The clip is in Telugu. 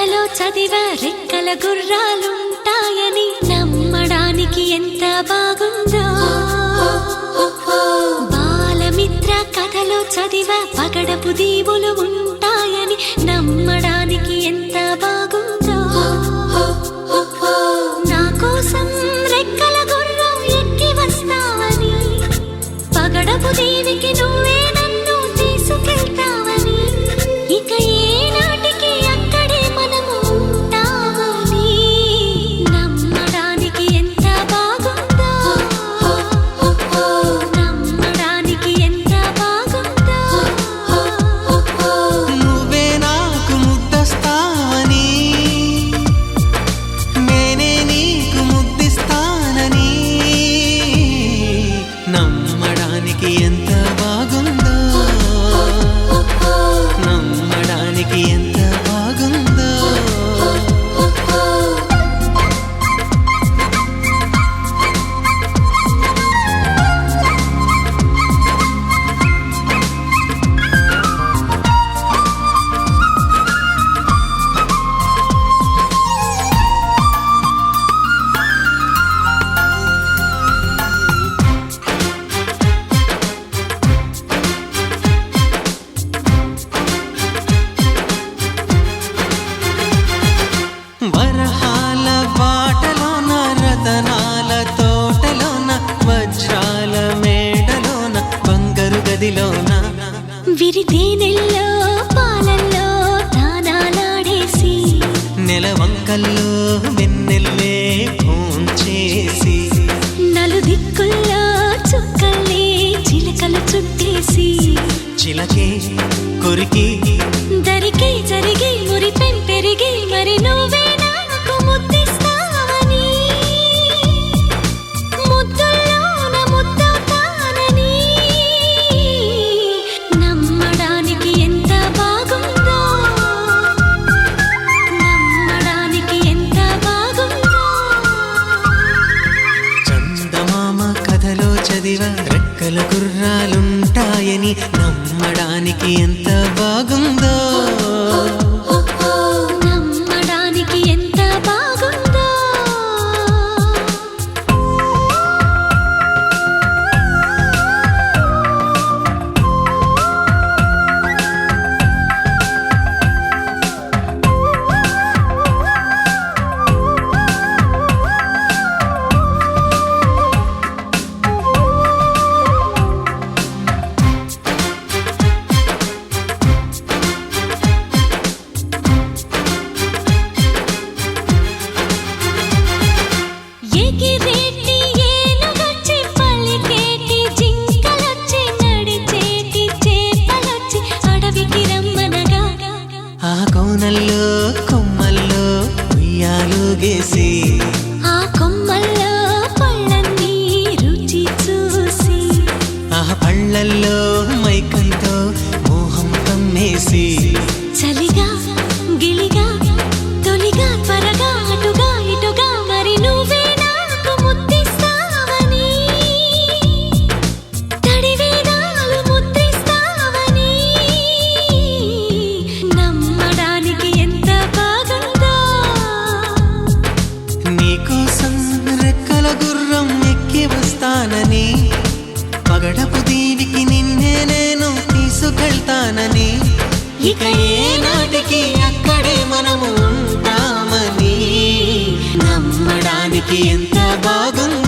కథలో చదివా రెక్కల గుర్రాలుంటాయని నమ్మడానికి ఎంత బాగుందో. బాలమిత్ర కథలో చదివా పగడపు దీవులు ఉంటాయని నమ్మడానికి ఎంత బాగుందో. నా కోసం రెక్కల గుర్రం ఎక్కి వస్తావని పగడపు దీవికి నువ్వే నన్ను తీసుకెళ్తావని ఇక ఏనాటికి అక్కడే మనము ఉంటామని నమ్మడానికి ఎంత బాగుందో. నమ్మడానికి ఎంత బాగుందో. నువ్వే నాకు ముద్దస్తావని నేనే నీకు ముద్దిస్తానని నమ్మడానికి ఎంత బాగుందో. నమ్మడానికి ఎంత బాగుందో. వరహాల బాటలోన రతనాల తోటలోన వజ్రాల మేడలోన బంగారు గదిలోన విరితేనెల్లో పాలల్లో తానాలాడేసి నెలవంకల్లో వెన్నెల్లే భోంచేసి నలుదిక్కుల్లో చుక్కల్ని చిలకలు చుట్టేసి చిలకే కొరికి దరికి జరిగి మురిపెం పెరిగి మరి నువ్వే నాకు ముద్దిస్తావని ముద్దుల్లోన ముద్దవుతానని నమ్మడానికి ఎంత బాగుందో. నమ్మడానికి ఎంత బాగుందో. చందమామ కథలో చదివా రెక్కల గుర్రాలుంటాయని నమ్మడానికి ఎంత బాగుందో. నమ్మడానికి ఎంత బాగుందో. ఎగిరేటి ఏనుగొచ్చి పలికేటి జింకలొచ్చి నడిచేటి చేపలొచ్చి అడవికి రమ్మనగా ఆ కోనల్లో కొమ్మల్లో ఉయ్యాలుగేసి ఆ కొమ్మల్లో పళ్ళన్నీ రుచి చూసి ఆ పళ్ళల్లో మైకంతో మోహం కమ్మేసి చలిగా గిలిగా తొలిగా త్వరగా అటుగా ఇటుగా మరి నువ్వే నాకు ముద్దిస్తావని తడివేదాలు ముద్రిస్తావని నమ్మడానికి ఎంత బాగుందో. నీకోసం రెక్కల గుర్రం ఎక్కి వస్తానని పగడపు దీవికి నిన్నే నేను తీసుకెళ్తానని ఇక ఏనాటికి అక్కడే మనము ఉంటామని నమ్మడానికి ఎంత బాగుందో.